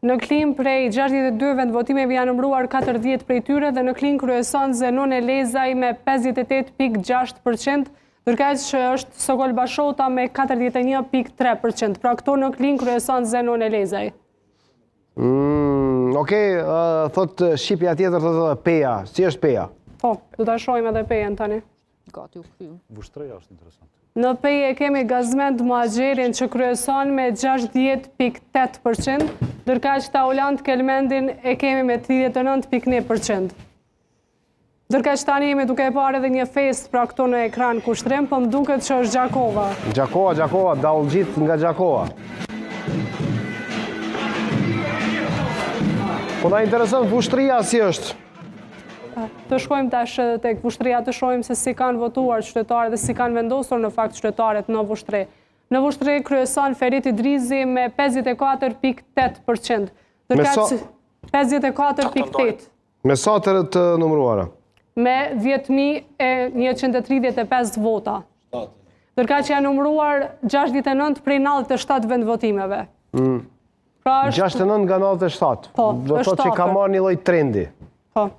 Në Klim prej 62 vendvotimeve janë numëruar 40 prej tyre dhe në Klim kryeson Zenon Elezaj me 58.6%, ndërkaq që është Sokol Bashota me 41.3%. Pra këto në Klim kryeson Zenon Elezaj. Okej, thot shqipja tjetër thot Peja. Si është Peja? Po, do ta shohim edhe Pejen tani. Gati u kthym. Vushtreja është interesant. Në Peje kemi Gazmend Muhaxherin që kryeson me 60.8%, ndërkaq Taulant Kelmendin e kemi me 39.1%. Ndërkaq tani jemi duke e parë edhe një fest pra këto në ekran kushtrim, po më duket që është Gjakova. Gjakova, Daullgjit nga Gjakova. Po na intereson vushtria si është? Të shkojmë tash tek vushtria të shohim se si kanë votuar qytetarët dhe si kanë vendosur në fakt qytetarët në vushtri. Në vushtri kryeson Ferit Idrizi me 54.8%. Ndërkaq 54.8. Me sa të numëruara? Me 10.135 vota. Ndërkaq janë numëruar 69 prej 97 vendvotimeve. Pra 69 nga 97. Po, do të thotë që ka marrë një lloj trendi. Po.